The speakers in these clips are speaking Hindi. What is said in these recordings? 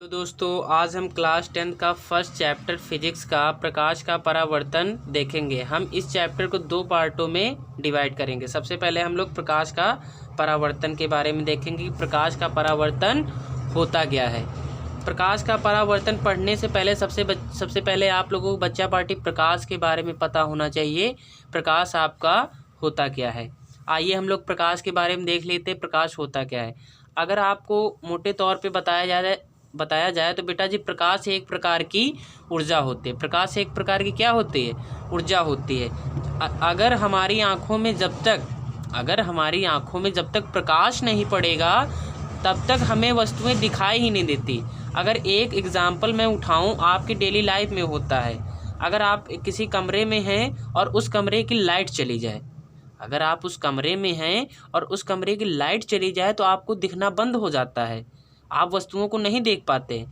तो दोस्तों आज हम क्लास 10th का फर्स्ट चैप्टर फिजिक्स का प्रकाश का परावर्तन देखेंगे। हम इस चैप्टर को दो पार्टों में डिवाइड करेंगे। सबसे पहले हम लोग प्रकाश का परावर्तन के बारे में देखेंगे कि प्रकाश का परावर्तन होता क्या है। प्रकाश का परावर्तन पढ़ने से पहले सबसे पहले आप लोगों को बच्चा पार्टी प्रकाश के बारे में पता होना चाहिए। प्रकाश आपका होता क्या है। आइए हम लोग प्रकाश के बारे में देख लेते हैं प्रकाश होता क्या है। अगर आपको मोटे तौर पे बताया जाए तो बेटा जी प्रकाश एक प्रकार की ऊर्जा होती है। प्रकाश एक प्रकार की क्या होती है? ऊर्जा होती है। अगर हमारी आँखों में जब तक प्रकाश नहीं पड़ेगा तब तक हमें वस्तुएं दिखाई ही नहीं देती। अगर एक एग्जाम्पल मैं उठाऊं, आपकी डेली लाइफ में होता है। अगर आप किसी कमरे में हैं और उस कमरे की लाइट चली जाए, अगर आप उस कमरे में हैं और उस कमरे की लाइट चली जाए तो आपको दिखना बंद हो जाता है, आप वस्तुओं को नहीं देख पाते।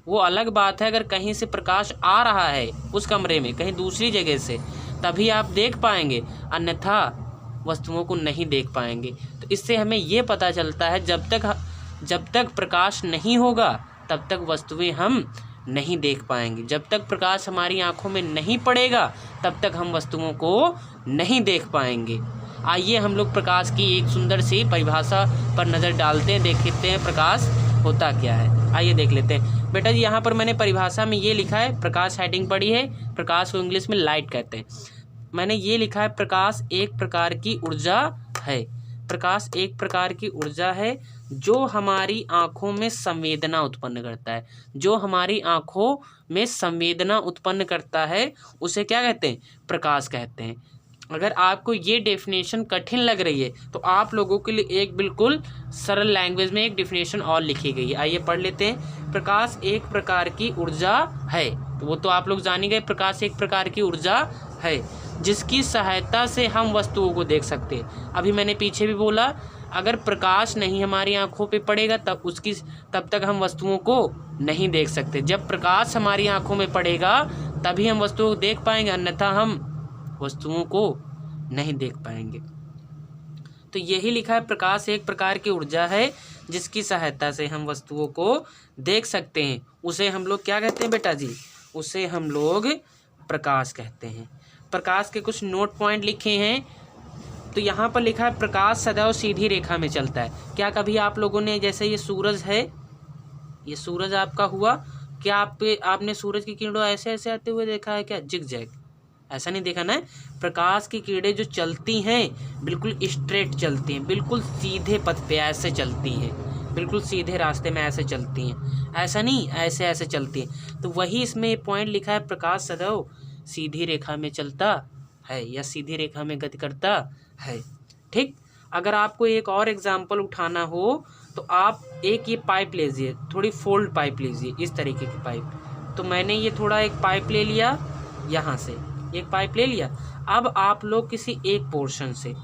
वो अलग बात है अगर कहीं से प्रकाश आ रहा है उस कमरे में, कहीं दूसरी जगह से, तभी आप देख पाएंगे, अन्यथा वस्तुओं को नहीं देख पाएंगे। तो इससे हमें ये पता चलता है जब तक प्रकाश नहीं होगा तब तक वस्तुएं हम नहीं देख पाएंगे। जब तक प्रकाश हमारी आंखों में नहीं पड़ेगा तब तक हम वस्तुओं को नहीं देख पाएंगे। आइए हम लोग प्रकाश की एक सुंदर सी परिभाषा पर नज़र डालते हैं, देखते हैं प्रकाश होता क्या है। आइए देख लेते हैं। बेटा जी यहाँ पर मैंने परिभाषा में ये लिखा है, प्रकाश हेडिंग पढ़ी है, प्रकाश को इंग्लिश में लाइट कहते हैं। मैंने ये लिखा है प्रकाश एक प्रकार की ऊर्जा है। प्रकाश एक प्रकार की ऊर्जा है जो हमारी आँखों में संवेदना उत्पन्न करता है। जो हमारी आँखों में संवेदना उत्पन्न करता है उसे क्या कहते हैं? प्रकाश कहते हैं। अगर आपको ये डेफिनेशन कठिन लग रही है तो आप लोगों के लिए एक बिल्कुल सरल लैंग्वेज में एक डेफिनेशन और लिखी गई है। आइए पढ़ लेते हैं। प्रकाश एक प्रकार की ऊर्जा है, तो वो तो आप लोग जान ही गए। प्रकाश एक प्रकार की ऊर्जा है जिसकी सहायता से हम वस्तुओं को देख सकते हैं। अभी मैंने पीछे भी बोला, अगर प्रकाश नहीं हमारी आंखों पे पड़ेगा तब तक हम वस्तुओं को नहीं देख सकते। जब प्रकाश हमारी आंखों में पड़ेगा तभी हम वस्तुओं को देख पाएंगे, अन्यथा हम वस्तुओं को नहीं देख पाएंगे। तो यही लिखा है, प्रकाश एक प्रकार की ऊर्जा है जिसकी सहायता से हम वस्तुओं को देख सकते हैं। उसे हम लोग क्या कहते हैं बेटा जी? उसे हम लोग प्रकाश कहते हैं। प्रकाश के कुछ नोट पॉइंट लिखे हैं। तो यहाँ पर लिखा है प्रकाश सदैव सीधी रेखा में चलता है। क्या कभी आप लोगों ने, जैसे ये सूरज है, ये सूरज आपका हुआ, क्या आपने सूरज की किरणों ऐसे ऐसे आते हुए देखा है क्या? जिग जैग, ऐसा नहीं देखा ना। प्रकाश की किरणें जो चलती हैं बिल्कुल स्ट्रेट चलती हैं, बिल्कुल सीधे पथ पे ऐसे चलती हैं, बिल्कुल सीधे रास्ते में ऐसे चलती हैं, ऐसा नहीं ऐसे ऐसे चलती हैं। तो वही इसमें पॉइंट लिखा है, प्रकाश सदैव सीधी रेखा में चलता है या सीधी रेखा में गति करता है। ठीक। अगर आपको एक और एग्जाम्पल उठाना हो तो आप एक ये पाइप लीजिए, थोड़ी फोल्ड पाइप लीजिए, इस तरीके की पाइप। तो मैंने ये थोड़ा एक पाइप ले लिया, यहाँ से एक पाइप ले लिया। अब आप लोग किसी एक पोर्शन से,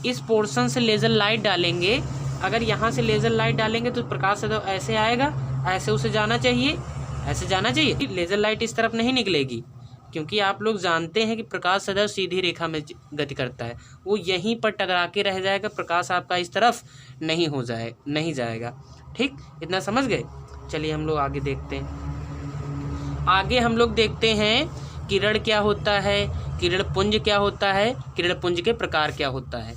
इस पोर्शन से लेज़र लाइट डालेंगे। अगर यहाँ से लेज़र लाइट डालेंगे तो प्रकाश सदैव ऐसे आएगा, ऐसे उसे जाना चाहिए, ऐसे जाना चाहिए। लेज़र लाइट इस तरफ नहीं निकलेगी, क्योंकि आप लोग जानते हैं कि प्रकाश सदैव सीधी रेखा में गति करता है। वो यहीं पर टकरा के रह जाएगा, प्रकाश आपका इस तरफ नहीं जाएगा। ठीक, इतना समझ गए? चलिए हम लोग आगे देखते हैं। आगे हम लोग देखते हैं किरण क्या होता है, किरण पुंज क्या होता है, किरण पुंज के प्रकार क्या होता है।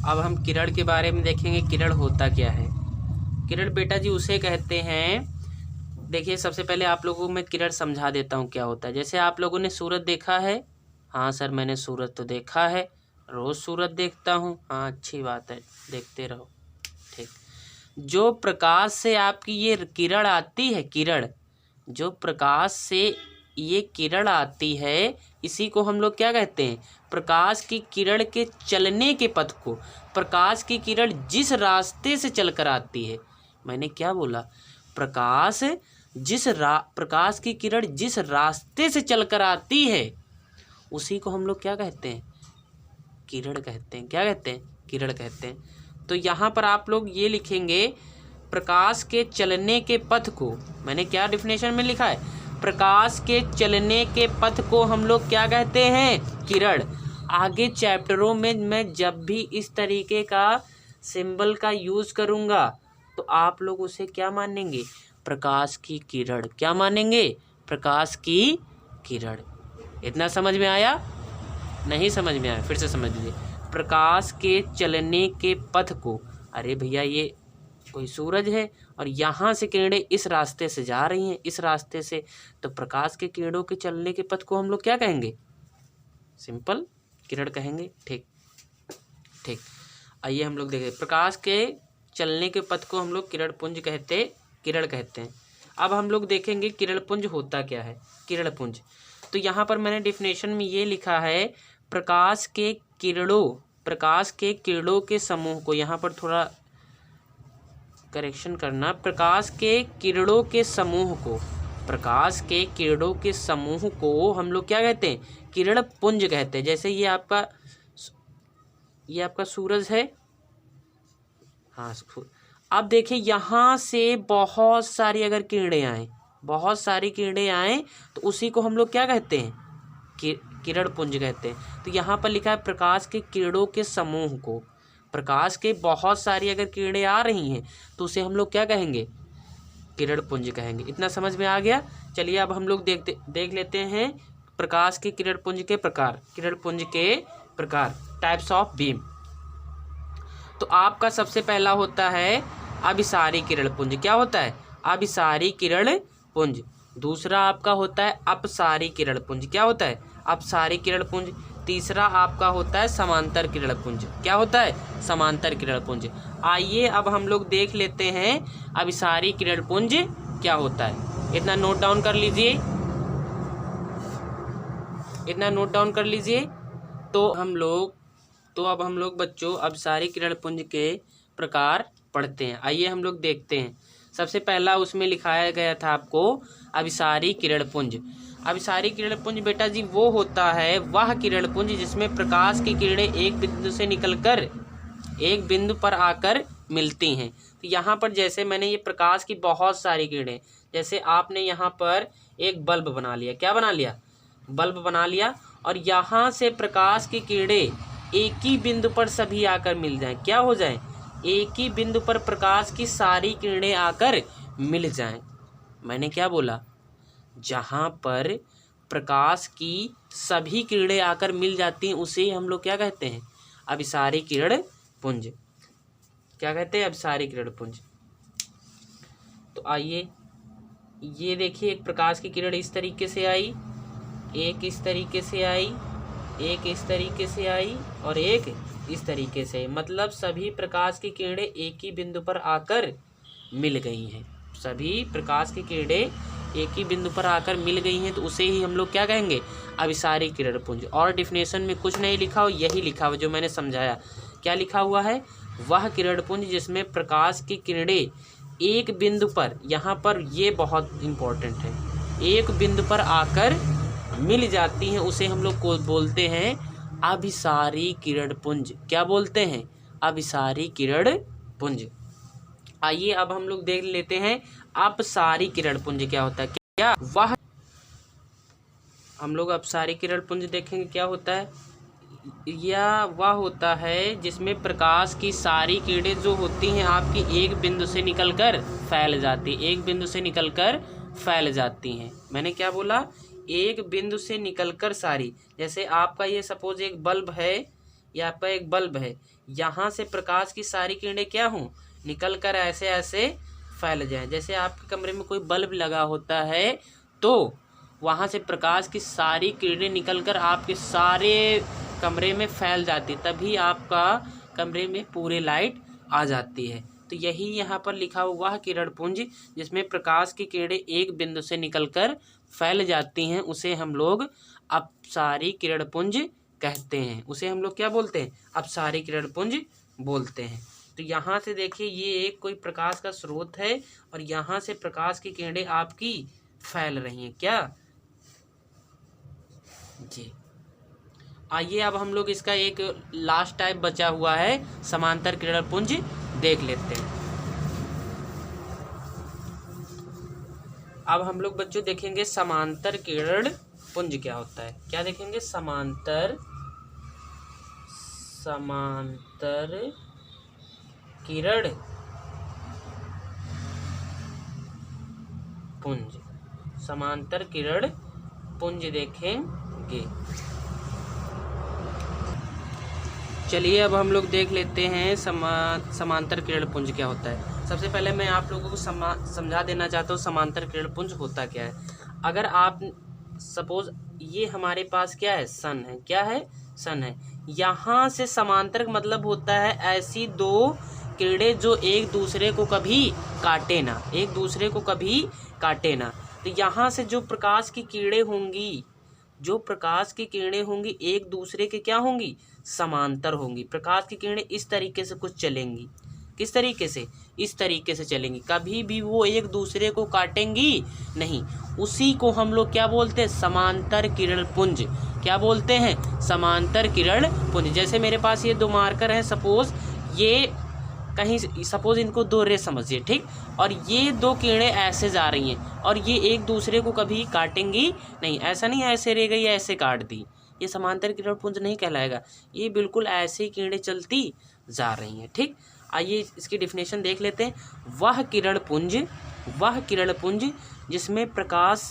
अब हम किरण के बारे में देखेंगे, किरण होता क्या है। किरण बेटा जी उसे कहते हैं, देखिए सबसे पहले आप लोगों को मैं किरण समझा देता हूँ क्या होता है। जैसे आप लोगों ने सूरज देखा है। हाँ सर मैंने सूरज तो देखा है, रोज़ सूरज देखता हूँ। हाँ अच्छी बात है, देखते रहो। ठीक। जो प्रकाश से आपकी ये किरण आती है, किरण, जो प्रकाश से ये किरण आती है, इसी को हम लोग क्या कहते हैं? प्रकाश की किरण के चलने के पथ को, प्रकाश की किरण जिस रास्ते से चलकर आती है, मैंने क्या बोला? प्रकाश की किरण जिस रास्ते से चलकर आती है उसी को हम लोग क्या कहते हैं? किरण कहते हैं। क्या कहते हैं? किरण कहते हैं। तो यहाँ पर आप लोग ये लिखेंगे, प्रकाश के चलने के पथ को, मैंने क्या डेफिनेशन में लिखा है? प्रकाश के चलने के पथ को हम लोग क्या कहते हैं? किरण। आगे चैप्टरों में मैं जब भी इस तरीके का सिंबल का यूज़ करूँगा तो आप लोग उसे क्या मानेंगे? प्रकाश की किरण। क्या मानेंगे? प्रकाश की किरण। इतना समझ में आया? नहीं समझ में आया? फिर से समझ लीजिए। प्रकाश के चलने के पथ को, अरे भैया ये कोई सूरज है और यहाँ से किरणें इस रास्ते से जा रही हैं, इस रास्ते से, तो प्रकाश के किरणों के चलने के पथ को हम लोग क्या कहेंगे? सिंपल किरण कहेंगे। ठीक ठीक। आइए हम लोग देखें, प्रकाश के चलने के पथ को हम लोग किरण कहते हैं। अब हम लोग देखेंगे किरण पुंज होता क्या है। किरण पुंज, तो यहाँ पर मैंने डेफिनेशन में ये लिखा है, प्रकाश के किरणों के समूह को, यहाँ पर थोड़ा करेक्शन करना, प्रकाश के किरणों के समूह को हम लोग क्या कहते हैं? किरण पुंज कहते हैं। जैसे ये आपका सूरज है। हाँ, अब देखिए यहाँ से बहुत सारी अगर किरणें आए तो उसी को हम लोग क्या कहते हैं? किरण पुंज कहते हैं। तो यहाँ पर लिखा है प्रकाश के किरणों के समूह को, प्रकाश के बहुत सारी अगर किरणें आ रही हैं तो उसे हम लोग क्या कहेंगे? किरण पुंज कहेंगे। इतना समझ में आ गया? चलिए अब हम लोग देख लेते हैं प्रकाश के किरण पुंज के प्रकार, टाइप्स ऑफ बीम। तो आपका सबसे पहला होता है अभिसारी किरण पुंज। क्या होता है? अभिसारी किरण पुंज। दूसरा आपका होता है अपसारी किरण पुंज। क्या होता है? अपसारी किरण पुंज। तीसरा आपका होता है समांतर किरण पुंज। क्या होता है? समांतर किरण पुंज। आइए अब हम लोग देख लेते हैं अभिसारी किरण पुंज क्या होता है। इतना नोट डाउन कर लीजिए। तो अब हम लोग बच्चों अभिसारी किरण पुंज के प्रकार पढ़ते हैं। आइए हम लोग देखते हैं। सबसे पहला उसमें लिखाया गया था आपको अभिसारी किरण पुंज। अभिसारी किरण पुंज बेटा जी वो होता है वह किरण पुंज जिसमें प्रकाश की किरणें एक बिंदु से निकलकर एक बिंदु पर आकर मिलती हैं। तो यहाँ पर जैसे मैंने ये प्रकाश की बहुत सारी किरणें, जैसे आपने यहाँ पर एक बल्ब बना लिया। क्या बना लिया? बल्ब बना लिया। और यहाँ से प्रकाश की किरणें एक ही बिंदु पर सभी आकर मिल जाएं। क्या हो जाएं? एक ही बिंदु पर प्रकाश की सारी किरणें आकर मिल जाएं। मैंने क्या बोला? जहाँ पर प्रकाश की सभी किरणें आकर मिल जाती हैं उसे हम लोग क्या कहते हैं? अभिसारी किरण पुंज। क्या कहते हैं? अभिसारी किरण पुंज। तो आइए ये देखिए, एक प्रकाश की किरण इस तरीके से आई, एक इस तरीके से आई, एक इस तरीके से आई और एक इस तरीके से। मतलब सभी प्रकाश की किरणें एक ही बिंदु पर आकर मिल गई हैं। सभी प्रकाश की किरणें एक ही बिंदु पर आकर मिल गई हैं तो उसे ही हम लोग क्या कहेंगे? अभिसारी किरण पुंज। और डिफिनेशन में कुछ नहीं लिखा हो, यही लिखा हो जो मैंने समझाया। क्या लिखा हुआ है? वह किरण पुंज जिसमें प्रकाश की किरणें एक बिंदु पर, यहाँ पर ये बहुत इम्पोर्टेंट है, एक बिंदु पर आकर मिल जाती हैं उसे हम लोग को बोलते हैं अभिसारी किरण पुंज। क्या बोलते हैं? अभिसारी किरण पुंज। आइए अब हम लोग देख लेते हैं अपसारी किरण पुंज क्या होता है। क्या वह हम लोग अपसारी किरण पुंज देखेंगे क्या होता है। या वह होता है जिसमें प्रकाश की सारी किरणें जो होती हैं आपकी एक बिंदु से निकलकर फैल जाती हैं। मैंने क्या बोला? एक बिंदु से निकलकर सारी। जैसे आपका ये सपोज एक बल्ब है, या आपका एक बल्ब है, यहाँ से प्रकाश की सारी किरणें क्या हों? निकलकर ऐसे ऐसे फैल जाएं। जैसे आपके कमरे में कोई बल्ब लगा होता है तो वहाँ से प्रकाश की सारी किरणें निकलकर आपके सारे कमरे में फैल जाती, तभी आपका कमरे में पूरी लाइट आ जाती है। तो यही यहाँ पर लिखा हुआ है किरण पुंज जिसमें प्रकाश की किरणें एक बिंदु से निकलकर फैल जाती हैं उसे हम लोग अपसारी किरण पुंज कहते हैं। उसे हम लोग क्या बोलते हैं? अपसारी किरण पुंज बोलते हैं। तो यहाँ से देखिए ये एक कोई प्रकाश का स्रोत है और यहाँ से प्रकाश की किरणें आपकी फैल रही हैं। क्या जी। आइए अब हम लोग इसका एक लास्ट टाइप बचा हुआ है समांतर किरण पुंज देख लेते हैं। अब हम लोग बच्चों देखेंगे समांतर किरण पुंज क्या होता है। क्या देखेंगे? समांतर किरण पुंज, समांतर किरण पुंज देखेंगे। चलिए अब हम लोग देख लेते हैं समांतर किरण पुंज क्या होता है। सबसे पहले मैं आप लोगों को समझा देना चाहता हूँ समांतर किरण पुंज होता क्या है। अगर आप सपोज ये हमारे पास क्या है, सन है, क्या है, सन है। यहाँ से समांतर मतलब होता है ऐसी दो किरणें जो एक दूसरे को कभी काटे ना, एक दूसरे को कभी काटे ना। तो यहाँ से जो प्रकाश की किरणें होंगी, जो प्रकाश की किरणें होंगी एक दूसरे के क्या होंगी, समांतर होंगी। प्रकाश की किरणें इस तरीके से कुछ चलेंगी, किस तरीके से, इस तरीके से चलेंगी, कभी भी वो एक दूसरे को काटेंगी नहीं। उसी को हम लोग क्या बोलते हैं, समांतर किरण पुंज। क्या बोलते हैं, समांतर किरण पुंज। जैसे मेरे पास ये दो मार्कर हैं, सपोज ये कहीं, सपोज इनको दो रे समझिए, ठीक, और ये दो किरणें ऐसे जा रही हैं और ये एक दूसरे को कभी काटेंगी नहीं। ऐसा नहीं ऐसे रह गई ऐसे काट दी, ये समांतर किरण पुंज नहीं कहलाएगा। ये बिल्कुल ऐसे ही किरणें चलती जा रही हैं, ठीक। आइए इसकी डेफिनेशन देख लेते हैं। वह किरण पुंज जिसमें प्रकाश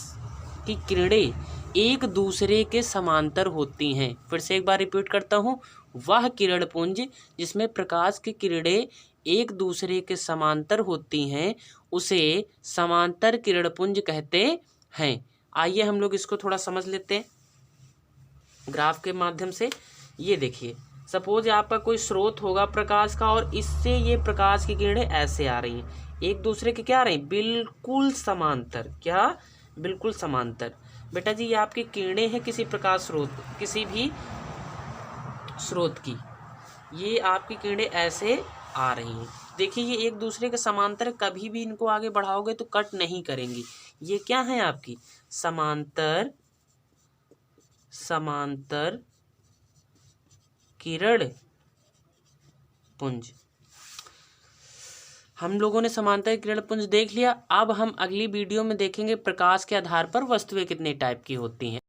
की किरणें एक दूसरे के समांतर होती हैं। फिर से एक बार रिपीट करता हूँ, वह किरण पुंज जिसमें प्रकाश की किरणें एक दूसरे के समांतर होती हैं उसे समांतर किरण पुंज कहते हैं। आइए हम लोग इसको थोड़ा समझ लेते हैं ग्राफ के माध्यम से। ये देखिए, सपोज आपका कोई स्रोत होगा प्रकाश का और इससे ये प्रकाश की किरणें ऐसे आ रही हैं, एक दूसरे के क्या आ रही हैं, बिल्कुल समांतर। क्या, बिल्कुल समांतर। बेटा जी ये आपकी किरणें हैं किसी प्रकाश स्रोत, किसी भी स्रोत की, ये आपकी किरणें ऐसे आ रही हैं। देखिए ये एक दूसरे के समांतर, कभी भी इनको आगे बढ़ाओगे तो कट नहीं करेंगी। ये क्या है आपकी समांतर किरण पुंज। हम लोगों ने समांतर किरण पुंज देख लिया। अब हम अगली वीडियो में देखेंगे प्रकाश के आधार पर वस्तुएं कितने टाइप की होती हैं।